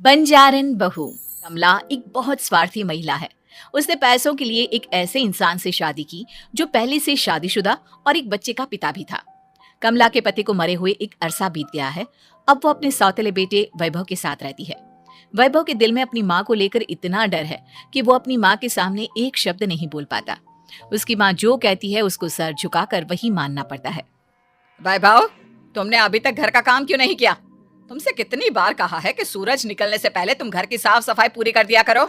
बंजारन बहू। कमला एक बहुत स्वार्थी महिला है। उसने पैसों के लिए एक ऐसे इंसान से शादी की जो पहले से शादीशुदा और एक बच्चे का पिता भी था। कमला के पति को मरे हुए एक अरसा बीत गया है। अब वो अपने सौतेले बेटे वैभव के साथ रहती है। वैभव के दिल में अपनी माँ को लेकर इतना डर है कि वो अपनी माँ के सामने एक शब्द नहीं बोल पाता। उसकी माँ जो कहती है उसको सर झुकाकर वही मानना पड़ता है। वैभव, तुमने अभी तक घर का काम क्यों नहीं किया? तुमसे कितनी बार कहा है कि सूरज निकलने से पहले तुम घर की साफ सफाई पूरी कर दिया करो।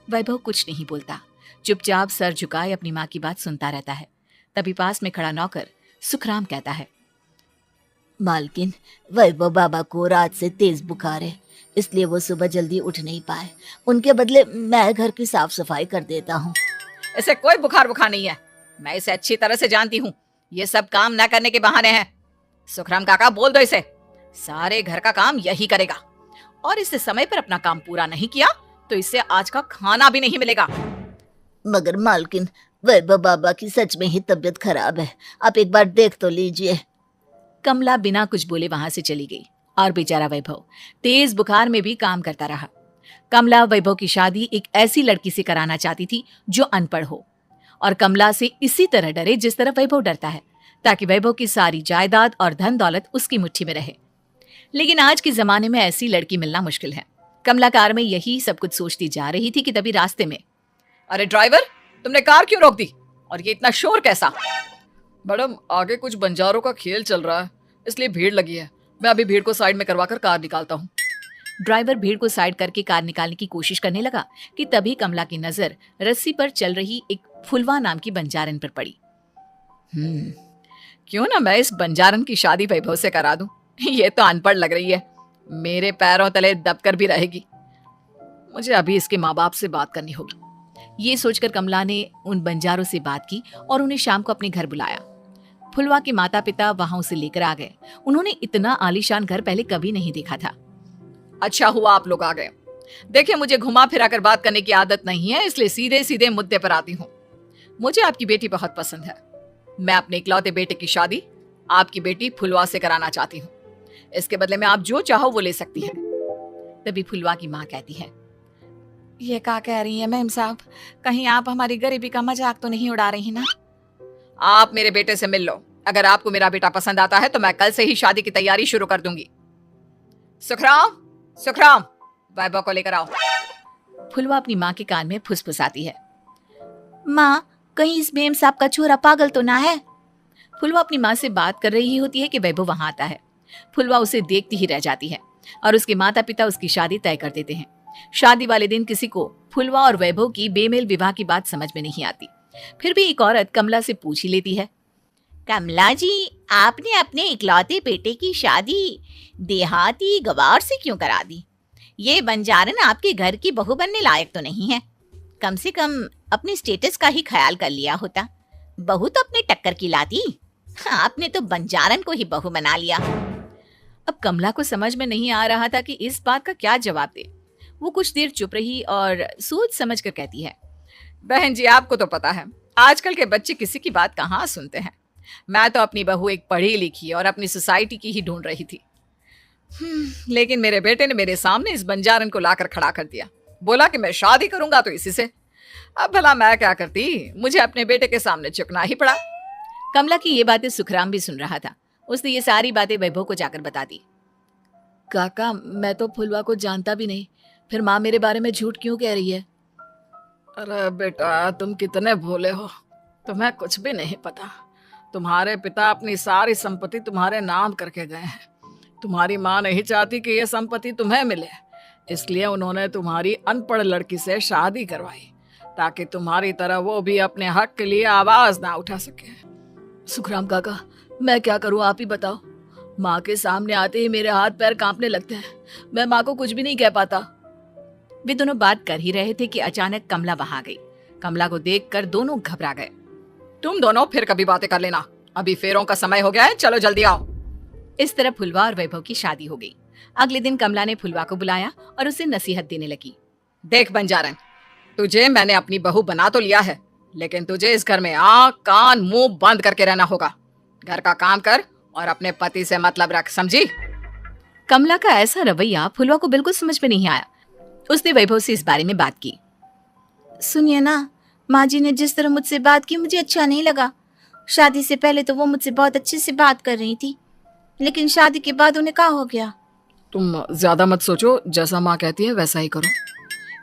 वैभव कुछ नहीं बोलता, चुपचाप सर झुकाए अपनी माँ की बात सुनता रहता है। तभी पास में खड़ा नौकर सुखराम कहता है, मालकिन, वैभव बाबा को रात से तेज बुखार है, इसलिए वो सुबह जल्दी उठ नहीं पाए। उनके बदले मैं घर की साफ सफाई कर देता हूँ। इसे कोई बुखार नहीं है। मैं इसे अच्छी तरह से जानती हूँ। ये सब काम न करने के बहाने हैं। सुखराम काका, बोल दो इसे, सारे घर का काम यही करेगा। और इससे समय पर अपना काम पूरा नहीं किया तो इससे आज का खाना भी नहीं मिलेगा। मगर मालकिन, वैभव बाबा की सच में ही तबीयत खराब है, आप एक बार देख तो लीजिए। कमला बिना कुछ बोले वहां से चली गई और बेचारा वैभव तेज बुखार में भी काम करता रहा। कमला वैभव की शादी एक ऐसी लड़की से कराना चाहती थी जो अनपढ़ हो और कमला से इसी तरह डरे जिस तरह वैभव डरता है, ताकि वैभव की सारी जायदाद और धन दौलत उसकी मुट्ठी में रहे। लेकिन आज के जमाने में ऐसी लड़की मिलना मुश्किल है। कमला कार में यही सब कुछ सोचती जा रही थी कि तभी रास्ते में, अरे ड्राइवर, तुमने कार क्यों रोक दी? और ये इतना शोर कैसा? मैडम, आगे कुछ बंजारों का खेल चल रहा है, इसलिए भीड़ लगी है। मैं अभी भीड़ को साइड में करवाकर कार निकालता हूँ। ड्राइवर भीड़ को साइड करके कार निकालने की कोशिश करने लगा कि तभी कमला की नजर रस्सी पर चल रही एक फुलवा नाम की बंजारन पर पड़ी। क्यों ना मैं इस बंजारन की शादी वैभव से करा दूं? ये तो अनपढ़ लग रही है, मेरे पैरों तले दबकर भी रहेगी। मुझे अभी इसके माँ बाप से बात करनी होगी। ये सोचकर कमला ने उन बंजारों से बात की और उन्हें शाम को अपने घर बुलाया। फुलवा के माता पिता वहां उसे लेकर आ गए। उन्होंने इतना आलीशान घर पहले कभी नहीं देखा था। अच्छा हुआ आप लोग आ गए। देखिए, मुझे घुमा फिरा कर बात करने की आदत नहीं है, इसलिए सीधे सीधे मुद्दे पर आती हूँ। मुझे आपकी बेटी बहुत पसंद है। मैं अपने इकलौते बेटे की शादी आपकी बेटी फुलवा से कराना चाहती हूँ। इसके बदले में आप जो चाहो वो ले सकती हैं। तभी फुलवा की माँ कहती है, ये क्या कह रही है मेम साहब? कहीं आप हमारी गरीबी का मजाक तो नहीं उड़ा रही ना? आप मेरे बेटे से मिल लो। अगर आपको मेरा बेटा पसंद आता है तो मैं कल से ही शादी की तैयारी शुरू कर दूंगी। सुखराम, सुखराम, वैभव को लेकर आओ। फुलवा अपनी माँ के कान में फुसफुसाती है, माँ, कहीं इस मेम साहब का छोरा पागल तो ना है? फुलवा अपनी माँ से बात कर रही होती है कि वैभव वहां आता है। फुलवा उसे देखती ही रह जाती है और उसके माता पिता उसकी शादी तय कर देते हैं। शादी वाले दिन किसी को फुलवा और वैभव की बेमेल विवाह की बात समझ में नहीं आती। फिर भी एक औरत कमला से पूछ ही लेती है, कमला जी, आपने अपने इकलौते बेटे की शादी देहाती गवार से क्यों करा दी? ये बंजारन आपके घर की बहू बनने लायक तो नहीं है। कम से कम अपने स्टेटस का ही ख्याल कर लिया होता। बहू तो अपने टक्कर की लाती, आपने तो बंजारन को ही बहू बना लिया। अब कमला को समझ में नहीं आ रहा था कि इस बात का क्या जवाब दे। वो कुछ देर चुप रही और सोच समझ कर कहती है, बहन जी, आपको तो पता है आजकल के बच्चे किसी की बात कहाँ सुनते हैं। मैं तो अपनी बहू एक पढ़ी लिखी और अपनी सोसाइटी की ही ढूंढ रही थी। लेकिन मेरे बेटे ने मेरे सामने इस बंजारन को लाकर खड़ा कर दिया। बोला कि मैं शादी करूंगा तो इसी से। अब भला मैं क्या करती, मुझे अपने बेटे के सामने झुकना ही पड़ा। कमला की ये बातें सुखराम भी सुन रहा था। उसने ये सारी बातें वैभव को जाकर बता दी। काका, मैं तो फुलवा को जानता भी नहीं, फिर माँ मेरे बारे में झूठ क्यों कह रही है? अरे बेटा, तुम कितने भोले हो, तुम्हें कुछ भी नहीं पता। तुम्हारे पिता अपनी सारी संपत्ति तुम्हारे नाम करके गए हैं। तुम्हारी माँ नहीं चाहती कि यह संपत्ति तुम्हें मिले, इसलिए उन्होंने तुम्हारी अनपढ़ लड़की से शादी करवाई ताकि तुम्हारी तरह वो भी अपने हक के लिए आवाज ना उठा सके। सुखराम काका, मैं क्या करूं, आप ही बताओ। माँ के सामने आते ही मेरे हाथ पैर कांपने लगते हैं। मैं माँ को कुछ भी नहीं कह पाता। वे दोनों बात कर ही रहे थे कि अचानक कमला वहां गई। कमला को देखकर दोनों घबरा गए। तुम दोनों फिर कभी बातें कर लेना, अभी फेरों का समय हो गया है, चलो जल्दी आओ। इस तरह फुलवा और वैभव की शादी हो गई। अगले दिन कमला ने फुलवा को बुलाया और उसे नसीहत देने लगी। देख बंजारन, तुझे मैंने अपनी बहू बना तो लिया है, लेकिन तुझे इस घर में आंख कान मुंह बंद करके रहना होगा। घर का काम कर और अपने पति से मतलब रख, समझी? कमला का ऐसा रवैया फुलवा को बिल्कुल समझ में नहीं आया। उसने वैभव से इस बारे में बात की। सुनिए ना, माँ जी ने जिस तरह मुझसे बात की मुझे अच्छा नहीं लगा। शादी से पहले तो वो मुझसे बहुत अच्छे से बात कर रही थी, लेकिन शादी के बाद उन्हें क्या हो गया? तुम ज्यादा मत सोचो, जैसा माँ कहती है वैसा ही करो।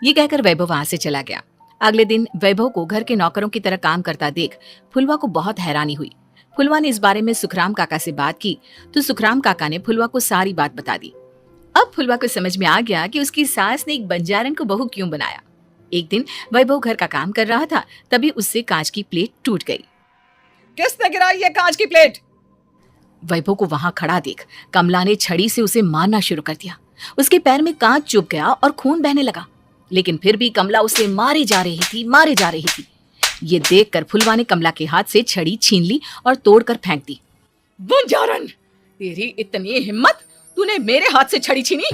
ये कहकर वैभव वहां से चला गया। अगले दिन वैभव को घर के नौकरों की तरह काम करता देख फुलवा को बहुत हैरानी हुई। फुलवा ने इस बारे में सुखराम काका से बात की तो सुखराम काका ने फुलवा को सारी बात बता दी। अब फुलवा को समझ में आ गया कि उसकी सास ने एक बंजारन को बहू क्यों बनाया। एक दिन वैभव घर का काम कर रहा था, तभी उससे कांच की प्लेट टूट गई। किसने गिराई ये कांच की प्लेट? वैभव को वहां खड़ा देख कमला ने छड़ी से उसे मारना शुरू कर दिया। उसके पैर में कांच चुभ गया और खून बहने लगा, लेकिन फिर भी कमला उसे मारे जा रही थी। ये देखकर फुलवा ने कमला के हाथ से छड़ी छीन ली और तोड़कर फेंक दी। बंजारन, तेरी इतनी हिम्मत, तूने मेरे हाथ से छड़ी छीनी?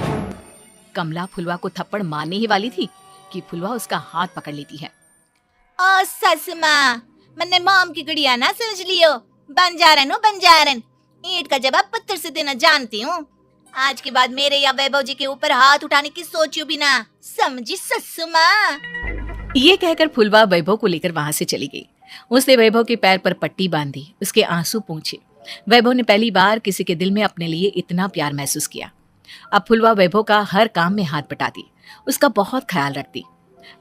कमला फुलवा को थप्पड़ मारने ही वाली थी कि फुलवा उसका हाथ पकड़ लेती है। ओ सस माँ, मैंने मोम की गुड़िया ना समझ लियो। बंजारन हूँ बंजारन, ईंट का जवाब पत्थर से देना जानती हूँ। आज के बाद मेरे या वैभव जी के ऊपर हाथ उठाने की सोचू भी ना, समझी ससु माँ? ये कहकर फुलवा वैभव को लेकर वहां से चली गई। उसने वैभव के पैर पर पट्टी बांधी, उसके आंसू पोंछे। वैभव ने पहली बार किसी के दिल में अपने लिए इतना प्यार महसूस किया। अब फुलवा वैभव का हर काम में हाथ बटाती, उसका बहुत ख्याल रखती।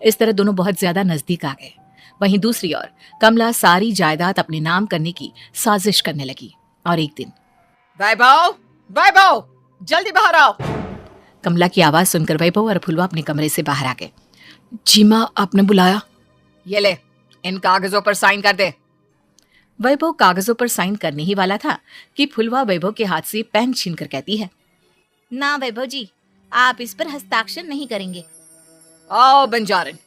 इस तरह दोनों बहुत ज्यादा नजदीक आ गए। वहीं दूसरी ओर कमला सारी जायदाद अपने नाम करने की साजिश करने लगी। और एक दिन, वैभव, वैभव, जल्दी बाहर आओ। कमला की आवाज सुनकर वैभव और फुलवा अपने कमरे से बाहर आ गए। जी माँ, आपने बुलाया? ये ले, इन कागजों पर साइन कर दे। वैभव कागजों पर साइन करने ही वाला था कि फुलवा वैभव के हाथ से पेन छीनकर कहती है, ना वैभव जी, आप इस पर हस्ताक्षर नहीं करेंगे। आओ बंजारन,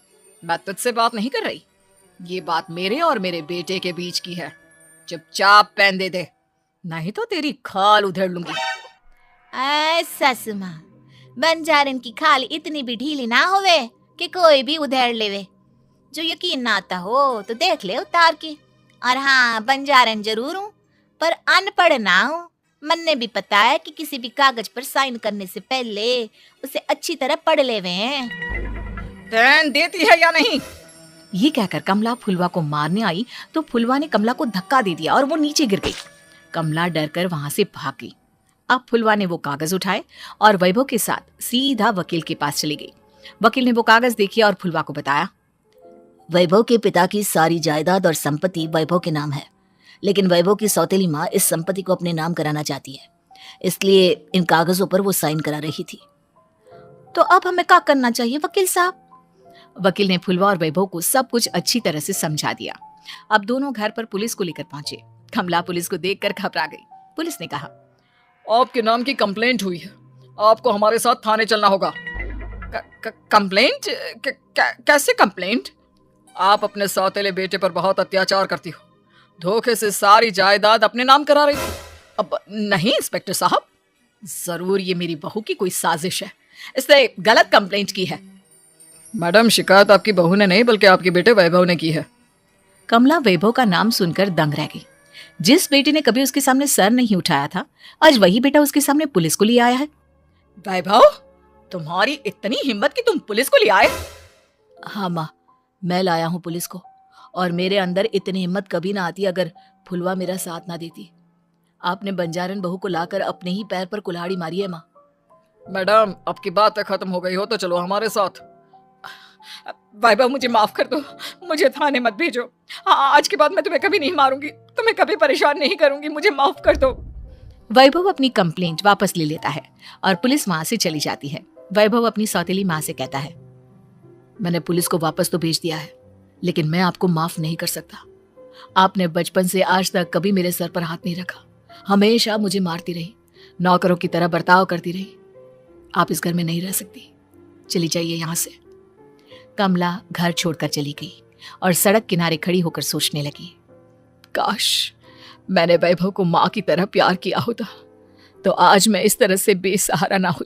मैं तुझसे बात नहीं कर रही। ये बात मेरे और मेरे बेटे के बीच की है। चुपचाप पेन दे दे, नहीं तो तेरी खाल उधेड़ लूंगी। ससु माँ, बंजारन की खाल इतनी भी ढीली ना होवे कि कोई भी उधेड़ लेवे। जो यकीन ना आता हो तो देख ले उतार के। और हाँ, बंजारन जरूर हूँ, पर अनपढ़ ना हूँ। मन ने भी पता है कि किसी भी कागज पर साइन करने से पहले उसे अच्छी तरह पढ़ लेवे हैं। पेन देती है या नहीं? ये कहकर कमला फुलवा को मारने आई तो फुलवा ने कमला को धक्का दे दिया और वो नीचे गिर गई। कमला डरकर वहां से भाग गई। अब फुलवा ने वो कागज उठाए और वैभव के साथ सीधा वकील के पास चली गई। वकील ने वो कागज देखे और फुलवा को बताया, वैभव के पिता की सारी जायदाद और संपत्ति वैभव के नाम है, लेकिन वैभव की सौतेली माँ इस संपत्ति को अपने नाम कराना चाहती है, इसलिए इन कागजों पर वो साइन करा रही थी। तो अब हमें क्या करना चाहिए वकील साहब? वकील ने फुलवा और वैभव को सब कुछ अच्छी तरह से समझा दिया। अब दोनों घर पर पुलिस को लेकर पहुंचे। कमला पुलिस को देखकर घबरा गई। पुलिस ने कहा, आपके नाम की कंप्लेंट हुई है, आपको हमारे साथ थाने चलना होगा। कंप्लेंट? कैसे कंप्लेंट? आप अपने सौतेले बेटे पर बहुत अत्याचार करती हो, धोखे से सारी जायदाद अपने नाम करा रही थी। अब नहीं इंस्पेक्टर साहब, जरूर ये मेरी बहू की कोई साजिश है, इसने गलत कंप्लेंट की है। मैडम, शिकायत आपकी बहू ने नहीं बल्कि आपके बेटे वैभव ने की है। कमला वैभव का नाम सुनकर दंग रह गई। जिस बेटे ने कभी उसके सामने सर नहीं उठाया था, आज वही बेटा उसके सामने पुलिस को ले आया है। वैभव, तुम्हारी इतनी हिम्मत कि तुम पुलिस को ले आए? हाँ माँ, मैं लाया हूँ पुलिस को, और मेरे अंदर इतनी हिम्मत कभी ना आती अगर फुलवा मेरा साथ ना देती। आपने बंजारन बहू को लाकर अपने ही पैर पर कुल्हाड़ी मारी है माँ। मैडम, आपकी बात खत्म हो गई हो तो चलो हमारे साथ। वैभव, मुझे माफ कर दो, मुझे थाने मत भेजो। आज के बाद मैं तुम्हें कभी नहीं मारूंगी, तुम्हें कभी परेशान नहीं करूंगी, मुझे माफ कर दो। वैभव अपनी कंप्लेंट वापस ले लेता है और पुलिस वहां से चली जाती है। वैभव अपनी सौतेली माँ से कहता है, मैंने पुलिस को वापस तो भेज दिया है, लेकिन मैं आपको माफ नहीं कर सकता। आपने बचपन से आज तक कभी मेरे सर पर हाथ नहीं रखा, हमेशा मुझे मारती रही, नौकरों की तरह बर्ताव करती रही। आप इस घर में नहीं रह सकती, चली जाइए यहाँ से। कमला घर छोड़कर चली गई और सड़क किनारे खड़ी होकर सोचने लगी, काश मैंने वैभव को माँ की तरह प्यार किया होता तो आज मैं इस तरह से बेसहारा ना होती।